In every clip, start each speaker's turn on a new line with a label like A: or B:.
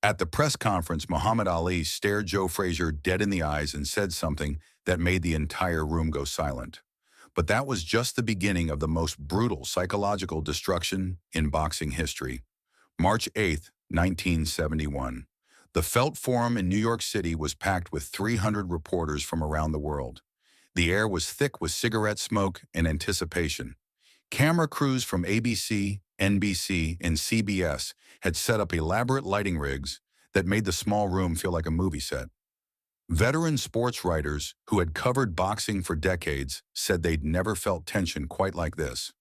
A: At the press conference, Muhammad Ali stared Joe Frazier dead in the eyes and said something that made the entire room go silent. But that was just the beginning of the most brutal psychological destruction in boxing history. March 8th, 1971. The Felt Forum in New York City was packed with 300 reporters from around the world. The air was thick with cigarette smoke and anticipation. Camera crews from ABC, NBC, and CBS had set up elaborate lighting rigs that made the small room feel like a movie set. Veteran sports writers who had covered boxing for decades said they'd never felt tension quite like this.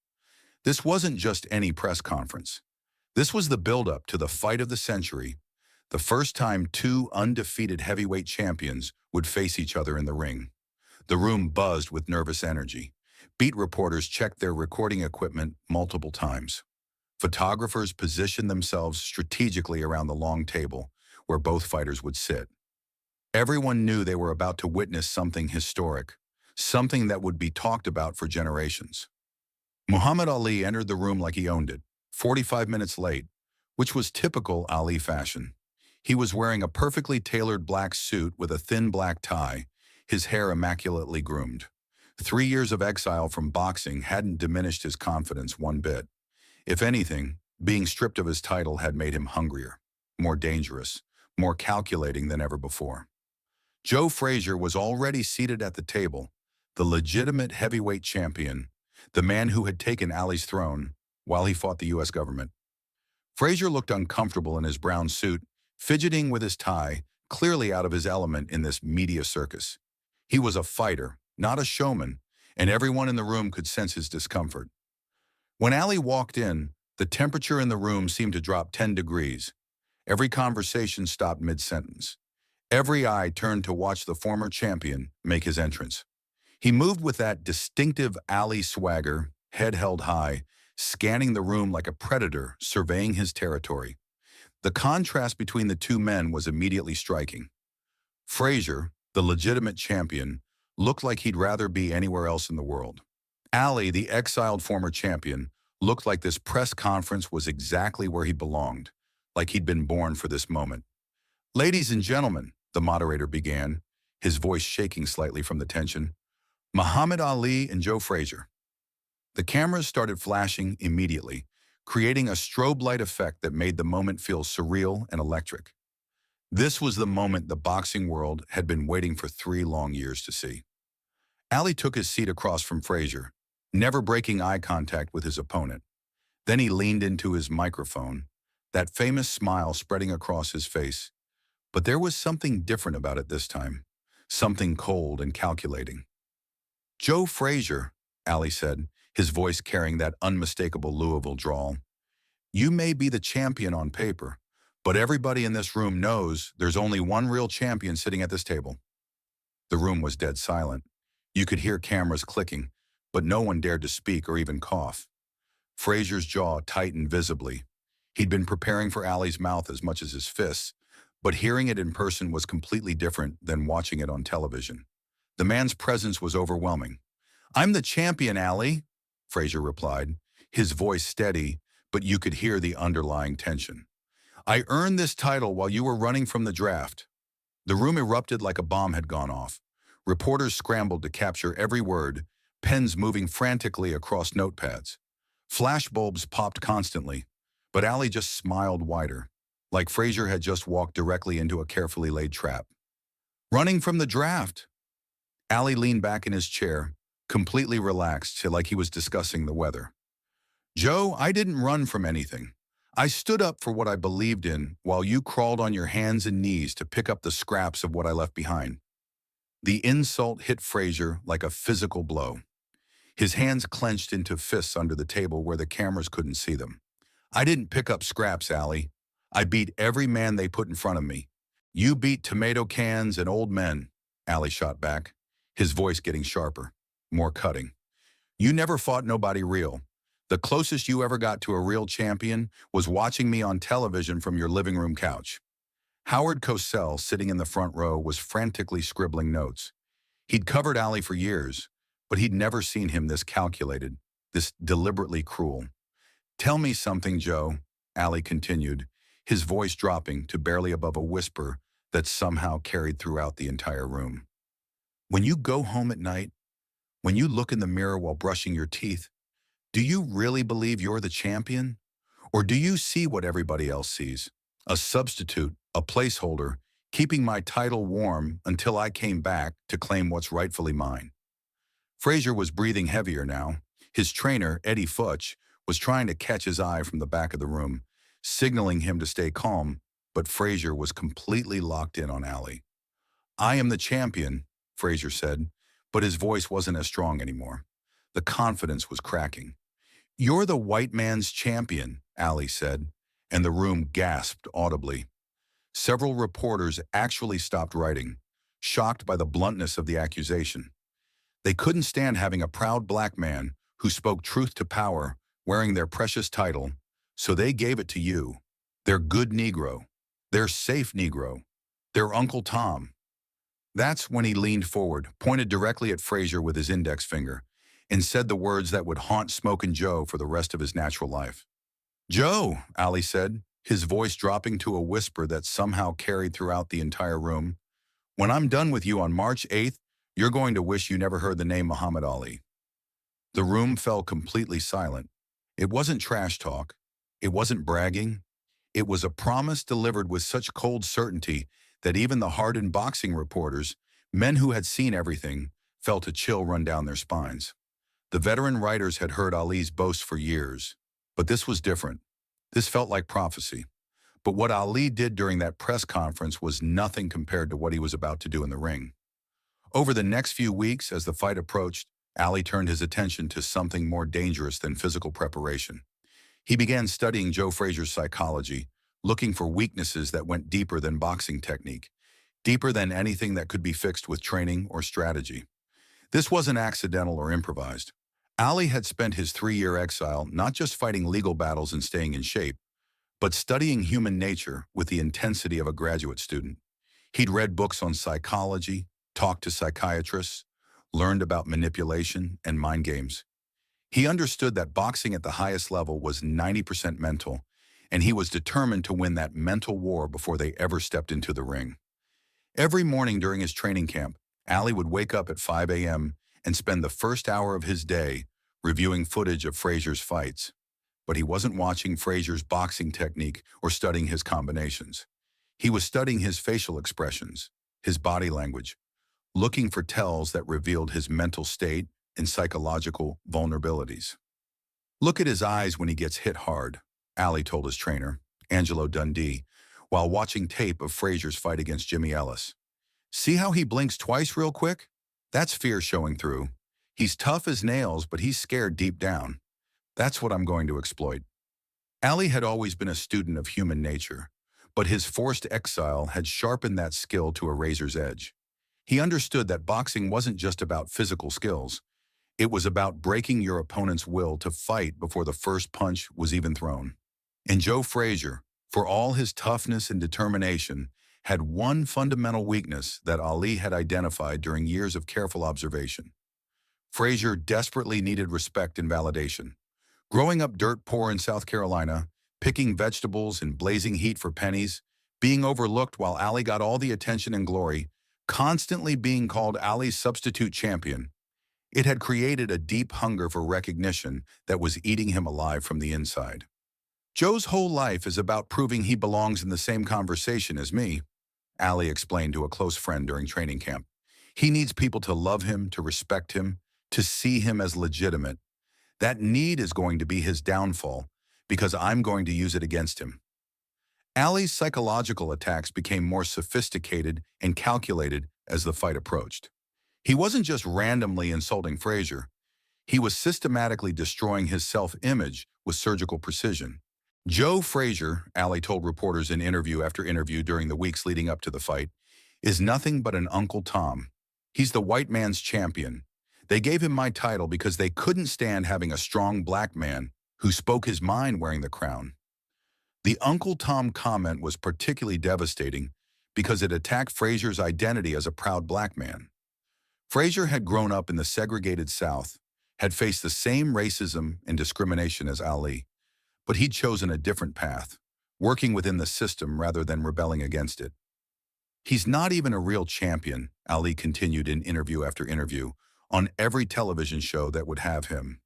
A: This wasn't just any press conference. This was the build-up to the fight of the century, the first time two undefeated heavyweight champions would face each other in the ring. The room buzzed with nervous energy. Beat reporters checked their recording equipment multiple times. Photographers positioned themselves strategically around the long table where both fighters would sit. Everyone knew they were about to witness something historic, something that would be talked about for generations. Muhammad Ali entered the room like he owned it, 45 minutes late, which was typical Ali fashion. He was wearing a perfectly tailored black suit with a thin black tie, his hair immaculately groomed. 3 years of exile from boxing hadn't diminished his confidence one bit. If anything, being stripped of his title had made him hungrier, more dangerous, more calculating than ever before. Joe Frazier was already seated at the table, the legitimate heavyweight champion, the man who had taken Ali's throne while he fought the U.S. government. Frazier looked uncomfortable in his brown suit, fidgeting with his tie, clearly out of his element in this media circus. He was a fighter, not a showman, and everyone in the room could sense his discomfort. When Ali walked in, the temperature in the room seemed to drop 10 degrees. Every conversation stopped mid-sentence. Every eye turned to watch the former champion make his entrance. He moved with that distinctive Ali swagger, head held high, scanning the room like a predator surveying his territory. The contrast between the two men was immediately striking. Frazier, the legitimate champion, looked like he'd rather be anywhere else in the world. Ali, the exiled former champion, looked like this press conference was exactly where he belonged, like he'd been born for this moment. "Ladies and gentlemen," the moderator began, his voice shaking slightly from the tension, "Muhammad Ali and Joe Frazier." The cameras started flashing immediately, creating a strobe light effect that made the moment feel surreal and electric. This was the moment the boxing world had been waiting for 3 long years to see. Ali took his seat across from Frazier, never breaking eye contact with his opponent. Then he leaned into his microphone, that famous smile spreading across his face. But there was something different about it this time, something cold and calculating. "Joe Frazier," Ali said, his voice carrying that unmistakable Louisville drawl, "you may be the champion on paper, but everybody in this room knows there's only one real champion sitting at this table." The room was dead silent. You could hear cameras clicking, but no one dared to speak or even cough. Frazier's jaw tightened visibly. He'd been preparing for Ali's mouth as much as his fists, but hearing it in person was completely different than watching it on television. The man's presence was overwhelming. "I'm the champion, Ali," Frazier replied, his voice steady, but you could hear the underlying tension. "I earned this title while you were running from the draft." The room erupted like a bomb had gone off. Reporters scrambled to capture every word, pens moving frantically across notepads. Flashbulbs popped constantly, but Ali just smiled wider, like Frazier had just walked directly into a carefully laid trap. "Running from the draft." Ali leaned back in his chair, completely relaxed, like he was discussing the weather. "Joe, I didn't run from anything. I stood up for what I believed in while you crawled on your hands and knees to pick up the scraps of what I left behind." The insult hit Frazier like a physical blow. His hands clenched into fists under the table where the cameras couldn't see them. "I didn't pick up scraps, Ali. I beat every man they put in front of me. You beat tomato cans and old men," Ali shot back, his voice getting sharper, more cutting. "You never fought nobody real. The closest you ever got to a real champion was watching me on television from your living room couch." Howard Cosell, sitting in the front row, was frantically scribbling notes. He'd covered Ali for years, but he'd never seen him this calculated, this deliberately cruel. "Tell me something, Joe," Ali continued, his voice dropping to barely above a whisper that somehow carried throughout the entire room. When you go home at night, when you look in the mirror while brushing your teeth, do you really believe you're the champion? Or do you see what everybody else sees? A substitute, a placeholder, keeping my title warm until I came back to claim what's rightfully mine. Frazier was breathing heavier now. His trainer, Eddie Futch, was trying to catch his eye from the back of the room, signaling him to stay calm, but Frazier was completely locked in on Ali. "I am the champion," Frazier said, but his voice wasn't as strong anymore. The confidence was cracking. "You're the white man's champion," Ali said, and the room gasped audibly. Several reporters actually stopped writing, shocked by the bluntness of the accusation. They couldn't stand having a proud black man who spoke truth to power wearing their precious title, so they gave it to you, their good Negro, their safe Negro, their Uncle Tom. That's when he leaned forward, pointed directly at Frazier with his index finger, and said the words that would haunt Smokin' Joe for the rest of his natural life. "Joe," Ali said, his voice dropping to a whisper that somehow carried throughout the entire room, "when I'm done with you on March 8th, you're going to wish you never heard the name Muhammad Ali." The room fell completely silent. It wasn't trash talk. It wasn't bragging. It was a promise delivered with such cold certainty that even the hardened boxing reporters, men who had seen everything, felt a chill run down their spines. The veteran writers had heard Ali's boast for years, but this was different. This felt like prophecy. But what Ali did during that press conference was nothing compared to what he was about to do in the ring. Over the next few weeks, as the fight approached, Ali turned his attention to something more dangerous than physical preparation. He began studying Joe Frazier's psychology, looking for weaknesses that went deeper than boxing technique, deeper than anything that could be fixed with training or strategy. This wasn't accidental or improvised. Ali had spent his 3-year exile not just fighting legal battles and staying in shape, but studying human nature with the intensity of a graduate student. He'd read books on psychology, talked to psychiatrists, learned about manipulation and mind games. He understood that boxing at the highest level was 90% mental, and he was determined to win that mental war before they ever stepped into the ring. Every morning during his training camp, Ali would wake up at 5 a.m. and spend the first hour of his day reviewing footage of Frazier's fights. But he wasn't watching Frazier's boxing technique or studying his combinations. He was studying his facial expressions, his body language, looking for tells that revealed his mental state and psychological vulnerabilities. "Look at his eyes when he gets hit hard," Ali told his trainer, Angelo Dundee, while watching tape of Frazier's fight against Jimmy Ellis. "See how he blinks twice real quick? That's fear showing through. He's tough as nails, but he's scared deep down. That's what I'm going to exploit." Ali had always been a student of human nature, but his forced exile had sharpened that skill to a razor's edge. He understood that boxing wasn't just about physical skills. It was about breaking your opponent's will to fight before the first punch was even thrown. And Joe Frazier, for all his toughness and determination, had one fundamental weakness that Ali had identified during years of careful observation. Frazier desperately needed respect and validation. Growing up dirt poor in South Carolina, picking vegetables in blazing heat for pennies, being overlooked while Ali got all the attention and glory, constantly being called Ali's substitute champion, it had created a deep hunger for recognition that was eating him alive from the inside. "Joe's whole life is about proving he belongs in the same conversation as me," Ali explained to a close friend during training camp. "He needs people to love him, to respect him, to see him as legitimate. That need is going to be his downfall because I'm going to use it against him." Ali's psychological attacks became more sophisticated and calculated as the fight approached. He wasn't just randomly insulting Frazier. He was systematically destroying his self-image with surgical precision. Joe Frazier, Ali told reporters in interview after interview during the weeks leading up to the fight, is nothing but an Uncle Tom. He's the white man's champion. They gave him my title because they couldn't stand having a strong black man who spoke his mind wearing the crown. The Uncle Tom comment was particularly devastating because it attacked Frazier's identity as a proud black man. Frazier had grown up in the segregated South, had faced the same racism and discrimination as Ali, but he'd chosen a different path, working within the system rather than rebelling against it. He's not even a real champion, Ali continued in interview after interview, on every television show that would have him.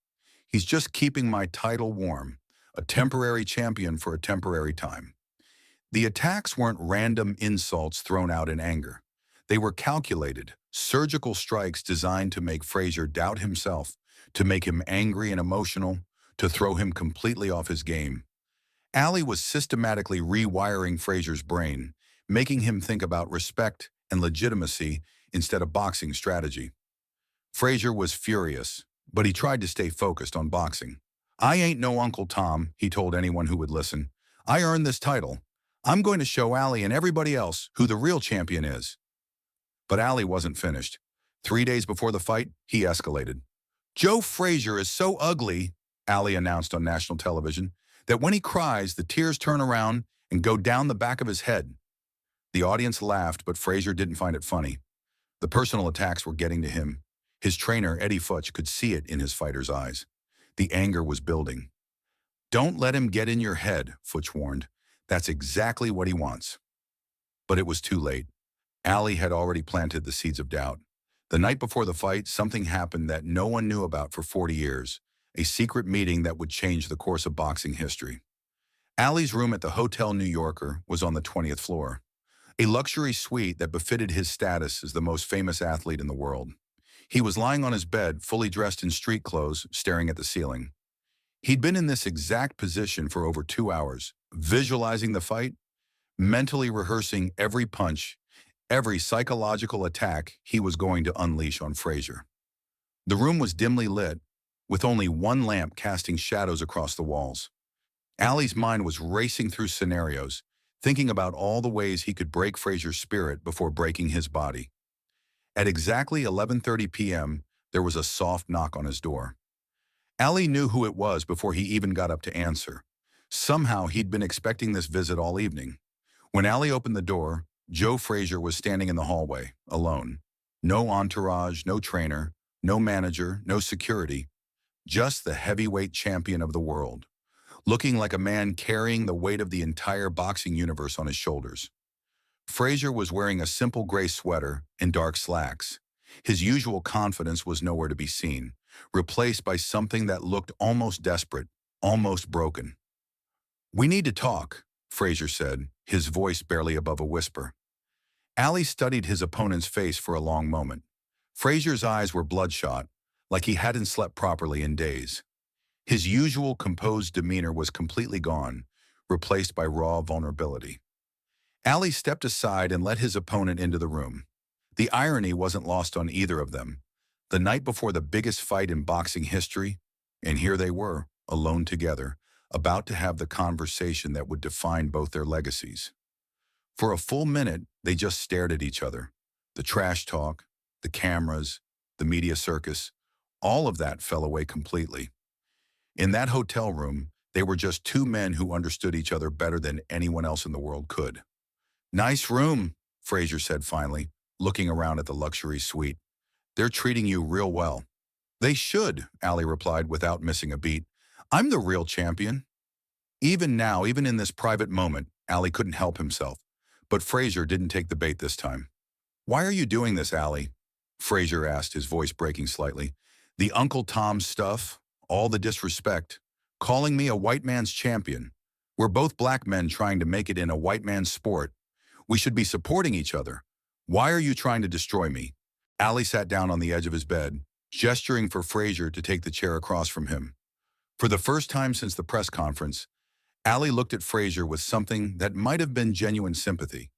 A: He's just keeping my title warm, a temporary champion for a temporary time. The attacks weren't random insults thrown out in anger. They were calculated, surgical strikes designed to make Frazier doubt himself, to make him angry and emotional, to throw him completely off his game. Ali was systematically rewiring Frazier's brain, making him think about respect and legitimacy instead of boxing strategy. Frazier was furious, but he tried to stay focused on boxing. I ain't no Uncle Tom, he told anyone who would listen. I earned this title. I'm going to show Ali and everybody else who the real champion is. But Ali wasn't finished. 3 days before the fight, he escalated. Joe Frazier is so ugly, Ali announced on national television, that when he cries, the tears turn around and go down the back of his head. The audience laughed, but Frazier didn't find it funny. The personal attacks were getting to him. His trainer, Eddie Futch, could see it in his fighter's eyes. The anger was building. Don't let him get in your head, Futch warned. That's exactly what he wants. But it was too late. Ali had already planted the seeds of doubt. The night before the fight, something happened that no one knew about for 40 years, a secret meeting that would change the course of boxing history. Ali's room at the Hotel New Yorker was on the 20th floor, a luxury suite that befitted his status as the most famous athlete in the world. He was lying on his bed, fully dressed in street clothes, staring at the ceiling. He'd been in this exact position for over 2 hours, visualizing the fight, mentally rehearsing every punch, every psychological attack he was going to unleash on Frazier. The room was dimly lit, with only one lamp casting shadows across the walls. Ali's mind was racing through scenarios, thinking about all the ways he could break Frazier's spirit before breaking his body. At exactly 11:30 p.m., there was a soft knock on his door. Ali knew who it was before he even got up to answer. Somehow he'd been expecting this visit all evening. When Ali opened the door, Joe Frazier was standing in the hallway, alone. No entourage, no trainer, no manager, no security. Just the heavyweight champion of the world, looking like a man carrying the weight of the entire boxing universe on his shoulders. Frazier was wearing a simple gray sweater and dark slacks. His usual confidence was nowhere to be seen, replaced by something that looked almost desperate, almost broken. We need to talk, Frazier said, his voice barely above a whisper. Ali studied his opponent's face for a long moment. Frazier's eyes were bloodshot, like he hadn't slept properly in days. His usual composed demeanor was completely gone, replaced by raw vulnerability. Ali stepped aside and let his opponent into the room. The irony wasn't lost on either of them. The night before the biggest fight in boxing history, and here they were, alone together, about to have the conversation that would define both their legacies. For a full minute, they just stared at each other. The trash talk, the cameras, the media circus, all of that fell away completely. In that hotel room, they were just two men who understood each other better than anyone else in the world could. Nice room, Frazier said finally, looking around at the luxury suite. They're treating you real well. They should, Ali replied without missing a beat. I'm the real champion. Even now, even in this private moment, Ali couldn't help himself. But Frazier didn't take the bait this time. Why are you doing this, Ali? Frazier asked, his voice breaking slightly. The Uncle Tom stuff, all the disrespect, calling me a white man's champion. We're both black men trying to make it in a white man's sport. We should be supporting each other. Why are you trying to destroy me? Ali sat down on the edge of his bed, gesturing for Frazier to take the chair across from him. For the first time since the press conference, Ali looked at Frazier with something that might have been genuine sympathy.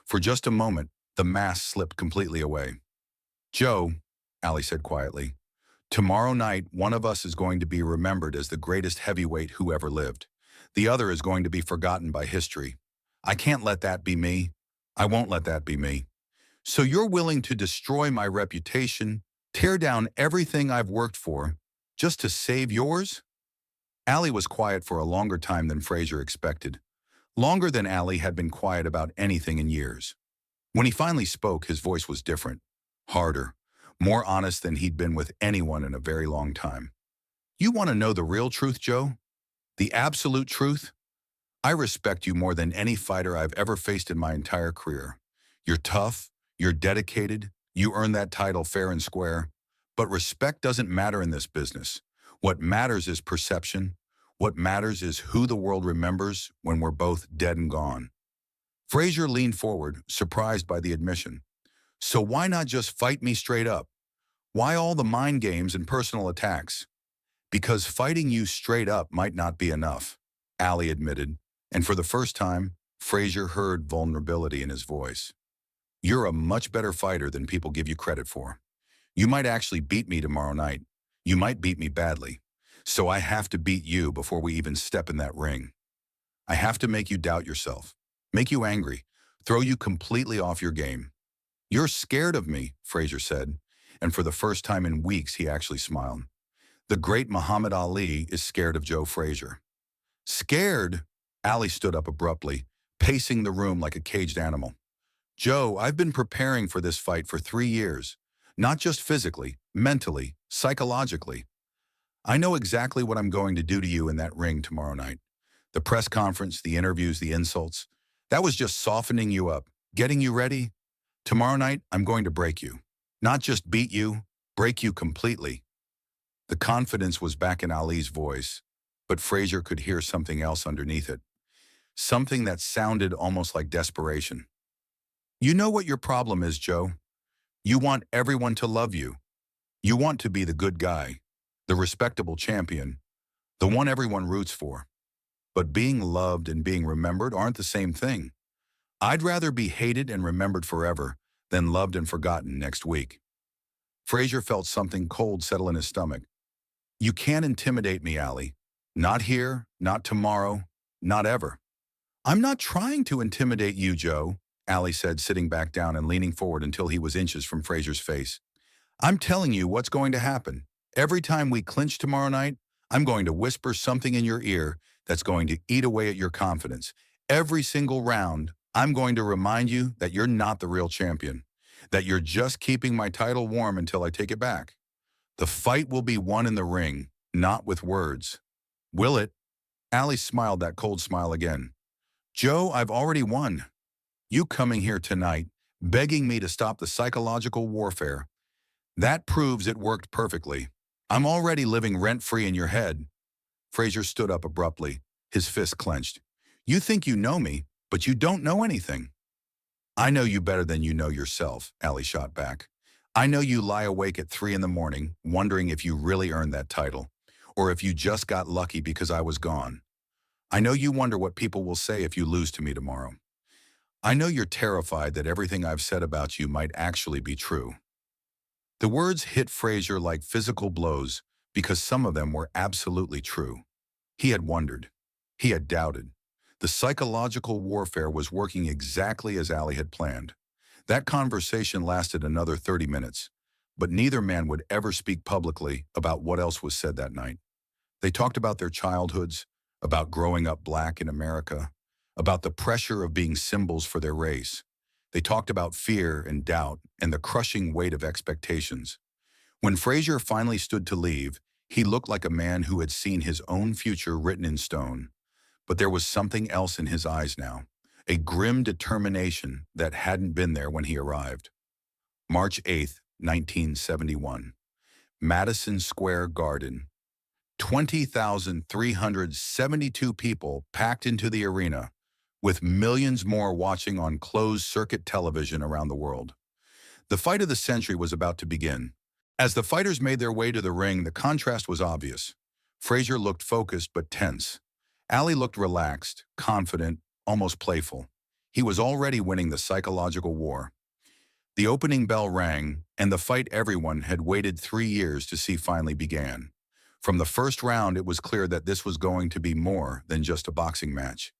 A: For just a moment, the mask slipped completely away. Joe, Ali said quietly, tomorrow night, one of us is going to be remembered as the greatest heavyweight who ever lived. The other is going to be forgotten by history. I can't let that be me. I won't let that be me. So you're willing to destroy my reputation, tear down everything I've worked for, just to save yours? Ali was quiet for a longer time than Frazier expected. Longer than Ali had been quiet about anything in years. When he finally spoke, his voice was different, harder, more honest than he'd been with anyone in a very long time. You want to know the real truth, Joe? The absolute truth? I respect you more than any fighter I've ever faced in my entire career. You're tough, you're dedicated, you earned that title fair and square. But respect doesn't matter in this business. What matters is perception. What matters is who the world remembers when we're both dead and gone. Frazier leaned forward, surprised by the admission. So why not just fight me straight up? Why all the mind games and personal attacks? Because fighting you straight up might not be enough, Ali admitted, and for the first time, Frazier heard vulnerability in his voice. You're a much better fighter than people give you credit for. You might actually beat me tomorrow night. You might beat me badly. So I have to beat you before we even step in that ring. I have to make you doubt yourself, make you angry, throw you completely off your game. You're scared of me, Frazier said, and for the first time in weeks he actually smiled. The great Muhammad Ali is scared of Joe Frazier. Scared? Ali stood up abruptly, pacing the room like a caged animal. Joe, I've been preparing for this fight for 3 years. Not just physically, mentally, psychologically. I know exactly what I'm going to do to you in that ring tomorrow night. The press conference, the interviews, the insults. That was just softening you up, getting you ready. Tomorrow night, I'm going to break you. Not just beat you, break you completely. The confidence was back in Ali's voice, but Frazier could hear something else underneath it. Something that sounded almost like desperation. You know what your problem is, Joe? You want everyone to love you. You want to be the good guy, the respectable champion, the one everyone roots for. But being loved and being remembered aren't the same thing. I'd rather be hated and remembered forever than loved and forgotten next week. Frazier felt something cold settle in his stomach. You can't intimidate me, Ali. Not here, not tomorrow, not ever. I'm not trying to intimidate you, Joe, Ali said, sitting back down and leaning forward until he was inches from Frazier's face. I'm telling you what's going to happen. Every time we clinch tomorrow night, I'm going to whisper something in your ear that's going to eat away at your confidence. Every single round, I'm going to remind you that you're not the real champion, that you're just keeping my title warm until I take it back. The fight will be won in the ring, not with words. Will it? Ali smiled that cold smile again. Joe, I've already won. You coming here tonight, begging me to stop the psychological warfare. That proves it worked perfectly. I'm already living rent-free in your head. Frazier stood up abruptly, his fist clenched. You think you know me, but you don't know anything. I know you better than you know yourself, Ali shot back. I know you lie awake at 3 in the morning, wondering if you really earned that title, or if you just got lucky because I was gone. I know you wonder what people will say if you lose to me tomorrow. I know you're terrified that everything I've said about you might actually be true. The words hit Frazier like physical blows because some of them were absolutely true. He had wondered. He had doubted. The psychological warfare was working exactly as Ali had planned. That conversation lasted another 30 minutes, but neither man would ever speak publicly about what else was said that night. They talked about their childhoods, about growing up black in America, about the pressure of being symbols for their race. They talked about fear and doubt and the crushing weight of expectations. When Frazier finally stood to leave, he looked like a man who had seen his own future written in stone. But there was something else in his eyes now, a grim determination that hadn't been there when he arrived. March 8th, 1971. Madison Square Garden. 20,372 people packed into the arena, with millions more watching on closed-circuit television around the world. The fight of the century was about to begin. As the fighters made their way to the ring, the contrast was obvious. Frazier looked focused but tense. Ali looked relaxed, confident, almost playful. He was already winning the psychological war. The opening bell rang, and the fight everyone had waited 3 years to see finally began. From the first round, it was clear that this was going to be more than just a boxing match.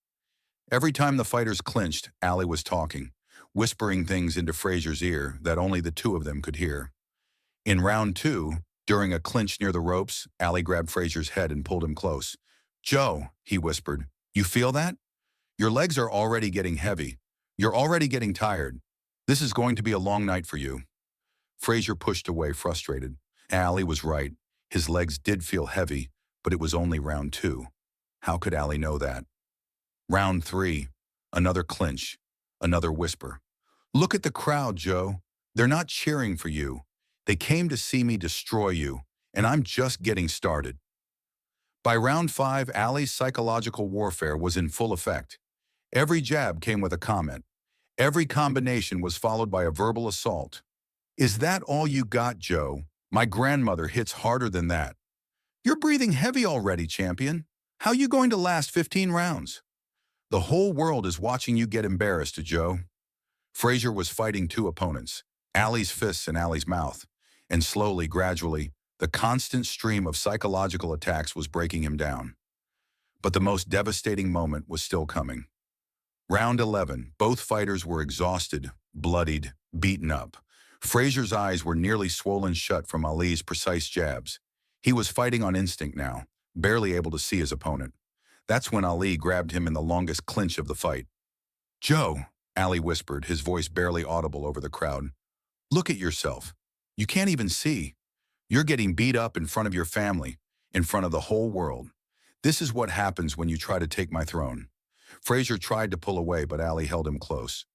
A: Every time the fighters clinched, Ali was talking, whispering things into Frazier's ear that only the two of them could hear. In round 2, during a clinch near the ropes, Ali grabbed Frazier's head and pulled him close. Joe, he whispered, you feel that? Your legs are already getting heavy. You're already getting tired. This is going to be a long night for you. Frazier pushed away, frustrated. Ali was right. His legs did feel heavy, but it was only round 2. How could Ali know that? Round 3, another clinch, another whisper. Look at the crowd, Joe. They're not cheering for you. They came to see me destroy you, and I'm just getting started. By round 5, Ali's psychological warfare was in full effect. Every jab came with a comment. Every combination was followed by a verbal assault. Is that all you got, Joe? My grandmother hits harder than that. You're breathing heavy already, champion. How you going to last 15 rounds? The whole world is watching you get embarrassed, Joe. Frazier was fighting two opponents, Ali's fists and Ali's mouth, and slowly, gradually, the constant stream of psychological attacks was breaking him down. But the most devastating moment was still coming. Round 11, both fighters were exhausted, bloodied, beaten up. Frazier's eyes were nearly swollen shut from Ali's precise jabs. He was fighting on instinct now, barely able to see his opponent. That's when Ali grabbed him in the longest clinch of the fight. Joe, Ali whispered, his voice barely audible over the crowd. Look at yourself. You can't even see. You're getting beat up in front of your family, in front of the whole world. This is what happens when you try to take my throne. Frazier tried to pull away, but Ali held him close.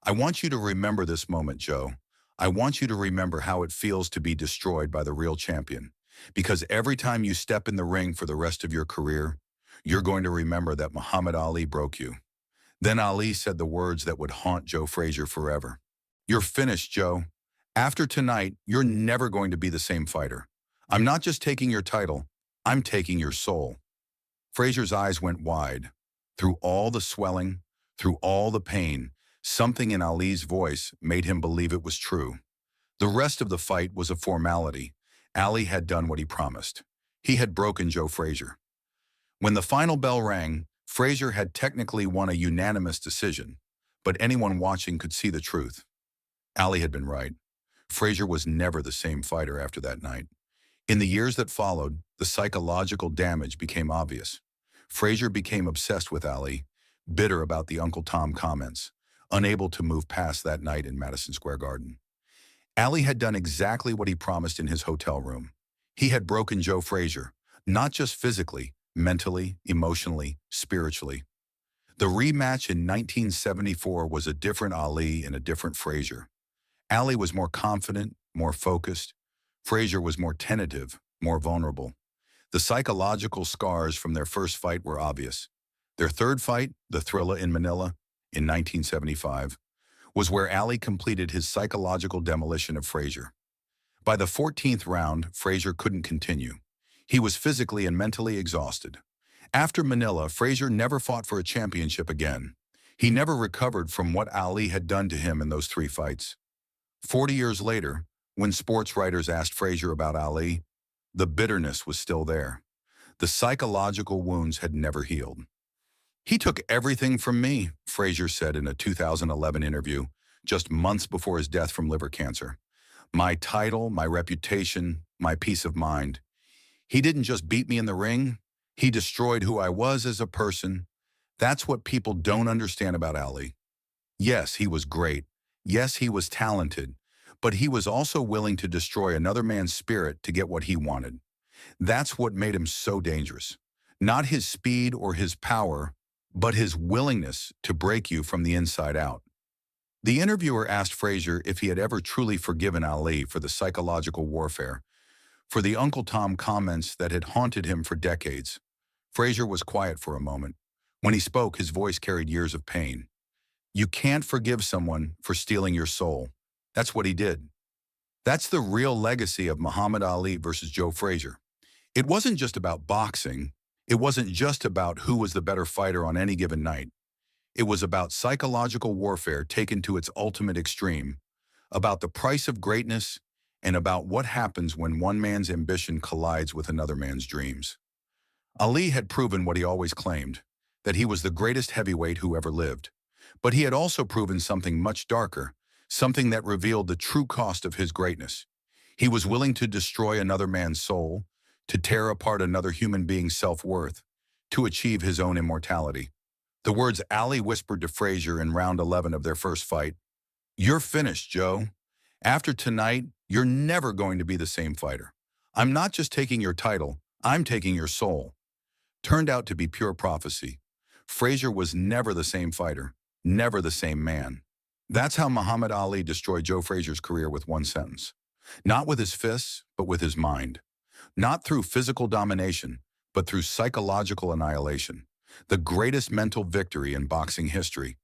A: I want you to remember this moment, Joe. I want you to remember how it feels to be destroyed by the real champion. Because every time you step in the ring for the rest of your career, you're going to remember that Muhammad Ali broke you. Then Ali said the words that would haunt Joe Frazier forever. You're finished, Joe. After tonight, you're never going to be the same fighter. I'm not just taking your title, I'm taking your soul. Frazier's eyes went wide. Through all the swelling, through all the pain, something in Ali's voice made him believe it was true. The rest of the fight was a formality. Ali had done what he promised. He had broken Joe Frazier. When the final bell rang, Frazier had technically won a unanimous decision, but anyone watching could see the truth. Ali had been right. Frazier was never the same fighter after that night. In the years that followed, the psychological damage became obvious. Frazier became obsessed with Ali, bitter about the Uncle Tom comments, unable to move past that night in Madison Square Garden. Ali had done exactly what he promised in his hotel room. He had broken Joe Frazier, not just physically, mentally, emotionally, spiritually. The rematch in 1974 was a different Ali and a different Frazier. Ali was more confident, more focused. Frazier was more tentative, more vulnerable. The psychological scars from their first fight were obvious. Their third fight, the Thrilla in Manila, in 1975, was where Ali completed his psychological demolition of Frazier. By the 14th round, Frazier couldn't continue. He was physically and mentally exhausted. After Manila, Frazier never fought for a championship again. He never recovered from what Ali had done to him in those 3 fights. 40 years later, when sports writers asked Frazier about Ali, the bitterness was still there. The psychological wounds had never healed. He took everything from me, Frazier said in a 2011 interview, just months before his death from liver cancer. My title, my reputation, my peace of mind. He didn't just beat me in the ring, he destroyed who I was as a person. That's what people don't understand about Ali. Yes, he was great. Yes, he was talented. But he was also willing to destroy another man's spirit to get what he wanted. That's what made him so dangerous. Not his speed or his power, but his willingness to break you from the inside out. The interviewer asked Frazier if he had ever truly forgiven Ali for the psychological warfare, for the Uncle Tom comments that had haunted him for decades. Frazier was quiet for a moment. When he spoke, his voice carried years of pain. You can't forgive someone for stealing your soul. That's what he did. That's the real legacy of Muhammad Ali versus Joe Frazier. It wasn't just about boxing. It wasn't just about who was the better fighter on any given night. It was about psychological warfare taken to its ultimate extreme, about the price of greatness, and about what happens when one man's ambition collides with another man's dreams. Ali had proven what he always claimed, that he was the greatest heavyweight who ever lived. But he had also proven something much darker, something that revealed the true cost of his greatness. He was willing to destroy another man's soul, to tear apart another human being's self-worth, to achieve his own immortality. The words Ali whispered to Frazier in round 11 of their first fight, "You're finished, Joe. After tonight, you're never going to be the same fighter. I'm not just taking your title, I'm taking your soul," turned out to be pure prophecy. Frazier was never the same fighter, never the same man. That's how Muhammad Ali destroyed Joe Frazier's career with one sentence. Not with his fists, but with his mind. Not through physical domination, but through psychological annihilation. The greatest mental victory in boxing history.